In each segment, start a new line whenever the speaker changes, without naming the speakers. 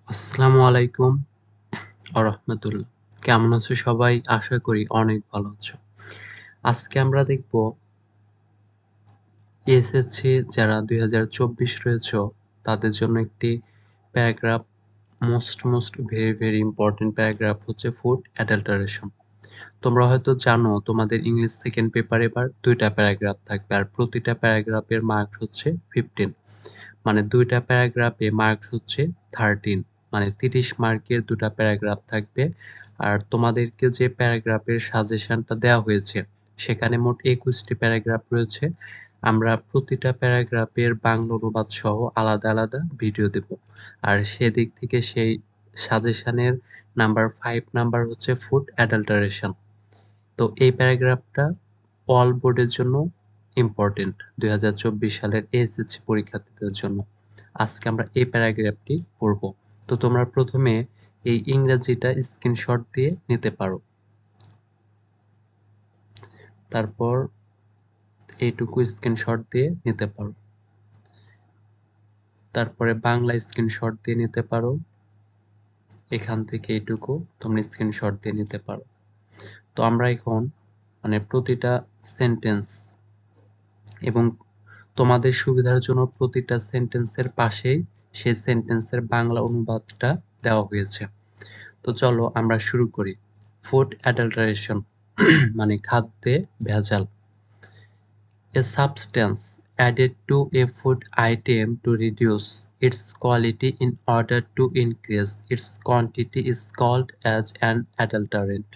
আসসালামু আলাইকুম রাহমাতুল্লাহ। কেমন আছো সবাই? আশা করি অনেক ভালো আছো। আজকে আমরা দেখব এসএসসি যারা ২০২৪ রয়েছো তাদের জন্য একটি paragraph most very important paragraph হচ্ছে ফুড অ্যাডাল্টারেশন। তোমরা হয়তো জানো তোমাদের ইংলিশ সেকেন্ড পেপারে এবার ২ টা প্যারাগ্রাফ থাকবে আর প্রতিটা প্যারাগ্রাফের মার্কস হচ্ছে 15। মানে ২ টা প্যারাগ্রাফে মার্কস হচ্ছে 13, মানে ৩০ মার্কের ২ টা প্যারাগ্রাফ থাকবে। আর তোমাদেরকে যে প্যারাগ্রাফের সাজেশনটা দেওয়া হয়েছে সেখানে মোট ২১ টি প্যারাগ্রাফ রয়েছে। আমরা প্রতিটা প্যারাগ্রাফের বাংলা অনুবাদ সহ আলাদা ভিডিও দেব। আর সেদিক থেকে সেই সাজেশনের নাম্বার 5 নাম্বার হচ্ছে ফুড অ্যাডাল্টারেশন। তো এই প্যারাগ্রাফটা অল বোর্ডের জন্য ইম্পর্টেন্ট ২০২৪ সালের এসএসসি পরীক্ষার্থীদের জন্য। আজকে আমরা এই প্যারাগ্রাফটি পড়ব। তো তোমরা প্রথমে এই ইংরেজিটা স্ক্রিনশট দিয়ে নিতে পারো। তারপর এইটুকু স্ক্রিনশট দিয়ে নিতে পারো। তারপরে বাংলা স্ক্রিনশট দিয়ে নিতে পারো। এখান থেকে এইটুকু তোমরা স্ক্রিনশট দিয়ে নিতে পারো। তো আমরা এখন প্রতিটা সেন্টেন্স এবং তোমাদের সুবিধার জন্য প্রতিটা সেন্টেন্সের পাশেই সেই সেন্টেন্সের বাংলা অনুবাদটা দেওয়া হয়েছে। তো চলো আমরা শুরু করি। ফুড অ্যাডাল্টারেশন মানে খাদ্যে ভেজাল। A substance added to a food item to reduce its quality in order to increase its quantity is called as an adulterant.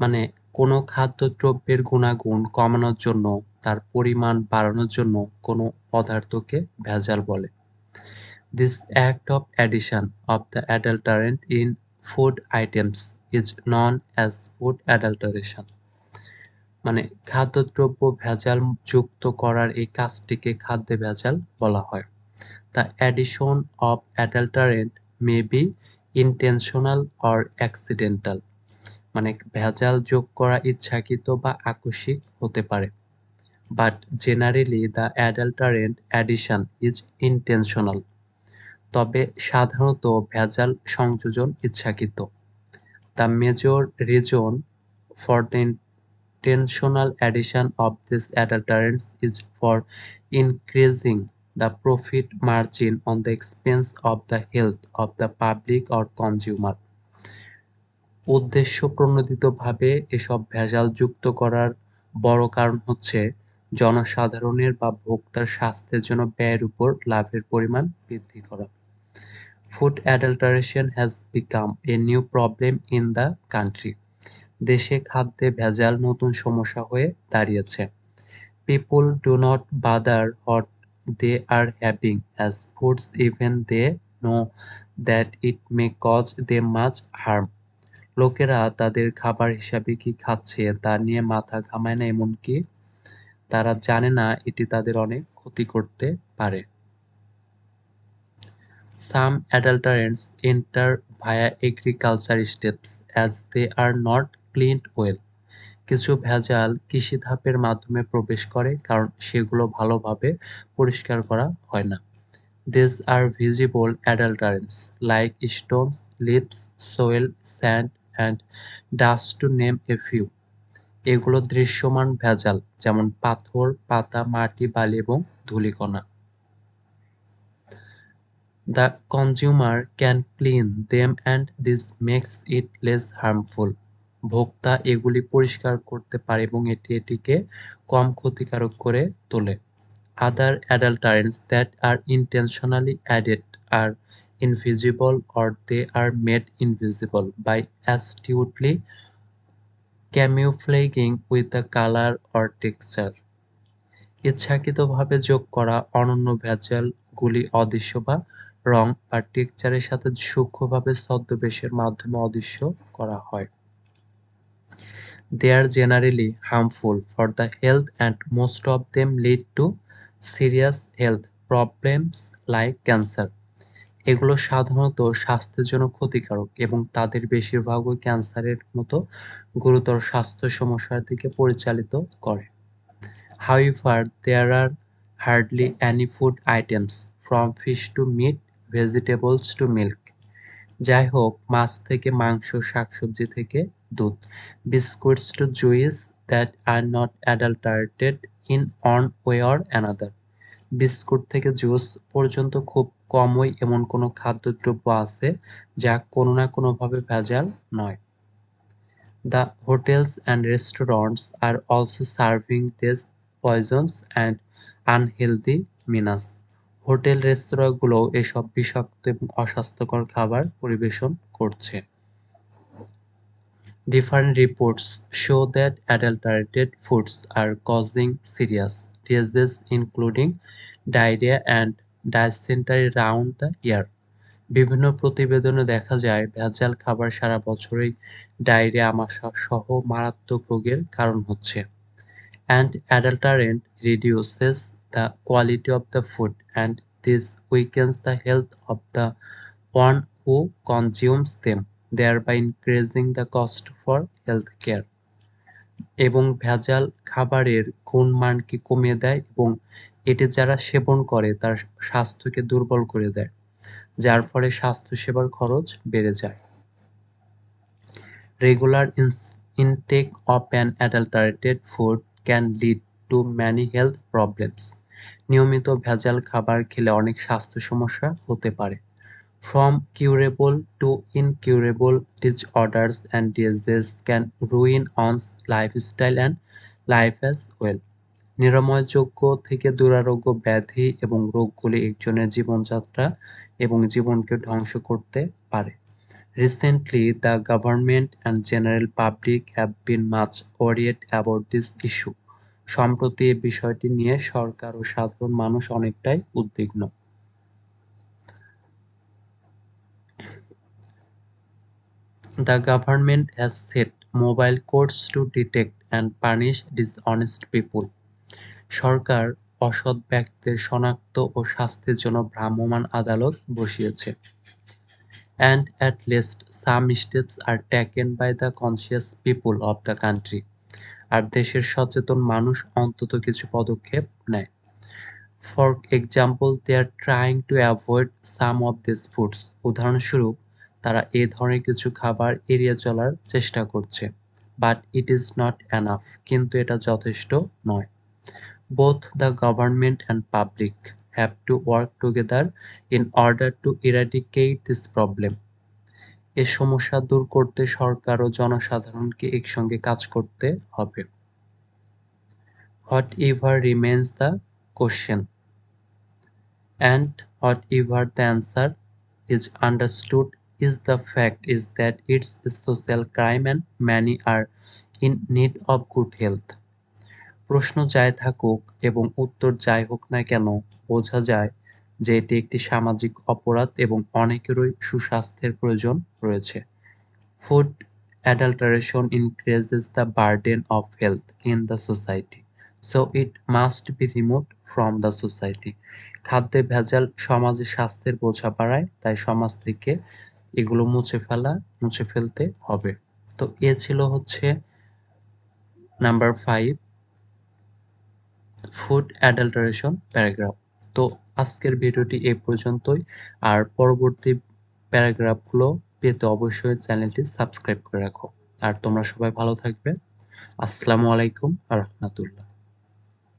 মানে কোনো খাদ্যদ্রব্যের গুণাগুণ কমানোর জন্য তার পরিমাণ বাড়ানোর জন্য কোনো পদার্থকে ভেজাল বলে। This act of addition of the adulterant in food items is known as food adulteration. মানে খাদ্যদ্রব্য ভেজাল যুক্ত করার এই কাজটিকে খাদ্যে ভেজাল বলা হয়। The addition of adulterant may be intentional or accidental. মানে ভেজাল যোগ করা ইচ্ছাকৃত বা আকস্মিক হতে পারে। But generally the adulterant addition is intentional. তবে সাধারণত ভেজাল সংযোজন ইচ্ছাকৃত। The major reason for the intentional addition of these adulterants is for increasing the profit margin on the expense of the health of the public or consumer. উদ্দেশ্যপ্রণোদিতভাবে এসব ভেজাল যুক্ত করার বড় কারণ হচ্ছে জনসাধারণের বা ভোক্তার স্বাস্থ্যের জন্য ব্যয়ের উপর লাভের পরিমাণ বৃদ্ধি করা। Food adulteration has become a new problem in the country. দেশে খাদ্যে ভেজাল নতুন সমস্যা হয়ে দাঁড়িয়েছে। People do not bother what they are having as foods even they know that it may cause them much harm. লোকেরা তাদের খাবার হিসাবে কি খাচ্ছে তা নিয়ে মাথা ঘামায় না, এমনকি তারা জানে না এটি তাদের অনেক ক্ষতি করতে পারে। Some adulterants enter via agriculture steps as they are not cleaned well. কিছু ভেজাল কৃষি ধাপের মাধ্যমে প্রবেশ করে কারণ সেগুলো ভালোভাবে পরিষ্কার করা হয় না। These are visible adulterants like stones, leaves, soil, sand and dust to name a few. এগুলো দৃশ্যমান ভেজাল যেমন পাথর, পাতা, মাটি, বালি এবং ধূলিকণা। The consumer can clean them and this makes it less harmful. ভোক্তা এগুলি পরিষ্কার করতে পারে এবং এটিকে কম ক্ষতিকারক করে তোলে। Other adulterants that are intentionally added are invisible or they are made invisible by astutely camouflaging with the color or texture. ইচ্ছাকৃতভাবে যোগ করা অনন্য ভেজালগুলি অদৃশ্য বা রং বা টেক্সচারের সাথে সূক্ষ্মভাবে ছদ্মবেশের মাধ্যমে অদৃশ্য করা হয়। They are generally harmful for the health and most of them lead to serious health problems like cancer. এগুলো সাধারণত স্বাস্থ্যের জন্য ক্ষতিকারক এবং তাদের বেশিরভাগই ক্যান্সারের মতো গুরুতর স্বাস্থ্য সমস্যার দিকে পরিচালিত করে। However, there are hardly any food items, from fish to meat, vegetables to milk, যাই হোক, মাছ থেকে মাংস, শাকসবজি থেকে দুধ, biscuits to juice that are not adulterated in one way or another. Biscuit থেকে জুস পর্যন্ত খুব কমই এমন কোনো খাদ্যদ্রব্য আছে যা কোনো না কোনোভাবে ভেজাল নয়। The hotels and restaurants are also serving these poisons and unhealthy menace. Hotel রেস্তোরাঁগুলোও এসব বিষাক্ত এবং অস্বাস্থ্যকর খাবার পরিবেশন করছে। Different reports show that adulterated foods are causing serious diseases including diarrhea and dysentery around the year. বিভিন্ন প্রতিবেদনে দেখা যায় ভেজাল খাবার সারা বছরই ডায়রিয়া, আমাশয় সহ মারাত্মক রোগের কারণ হচ্ছে। And adulterant reduces the quality of the food and this weakens the health of the one who consumes them, thereby increasing the cost for healthcare. এবং ভেজাল খাবারের গুণমানকে কমিয়ে দেয় এবং এটি যারা সেবন করে তার স্বাস্থ্যকে দুর্বল করে দেয়, যার ফলে স্বাস্থ্যসেবার খরচ বেড়ে যায়। Regular intake of an adulterated food can lead to many health problems. নিয়মিত ভেজাল খাবার খেলে অনেক স্বাস্থ্য সমস্যা হতে পারে। From curable to incurable disorders and diseases can ruin one's lifestyle and life as well. নিরাময়যোগ্য থেকে দুরারোগ্য ব্যাধি এবং রোগগুলি একজনের জীবনযাত্রা এবং জীবনকে ধ্বংস করতে পারে। Recently, the government and general public have been much worried about this issue. সম্প্রতি এই বিষয়টি নিয়ে সরকার ও সাধারণ মানুষ অনেকটাই উদ্বিগ্ন। The government has set mobile courts to detect and punish dishonest people. সরকার অসৎ ব্যক্তিদের শনাক্ত ও শাস্তির জন্য ভ্রাম্যমাণ আদালত বসিয়েছে। And at least some steps are taken by the conscious people of the country. আর দেশের সচেতন মানুষ অন্তত কিছু পদক্ষেপ নেয়। For example, they are trying to avoid some of these foods. উদাহরণস্বরূপ, তারা এই ধরনের কিছু খাবার এড়িয়ে চলার চেষ্টা করছে। But it is not enough. কিন্তু এটা যথেষ্ট নয়। Both the government and public have to work together in order to eradicate this problem. এ সমস্যা দূর করতে সরকার ও জনসাধারণকে একসঙ্গে কাজ করতে হবে। Whatever remains the question, and whatever the answer is understood, is the fact is that it's a social crime and many are in need of good health. প্রশ্ন যাই থাকুক এবং উত্তর যাই হোক না কেন, বোঝা যায় যে এটি একটি সামাজিক অপরাধ এবং অনেকেরই সুস্বাস্থ্যের প্রয়োজন রয়েছে। Food adulteration increases the burden of health in the society, so it must be removed from the society. খাদ্যে ভেজাল সমাজে স্বাস্থ্যের বোঝা বাড়ায়, তাই সমাজ থেকে এগুলো মুছে ফেলতে হবে। তো এ ছিল হচ্ছে নাম্বার 5 ফুড অ্যাডাল্টারেশন প্যারাগ্রাফ। তো আজকের ভিডিওটি এই পর্যন্তই। আর পরবর্তী প্যারাগ্রাফগুলো পেতে অবশ্যই চ্যানেলটি সাবস্ক্রাইব করে রাখো। আর তোমরা সবাই ভালো থাকবে। আসসালামু আলাইকুম ওয়া রাহমাতুল্লাহ।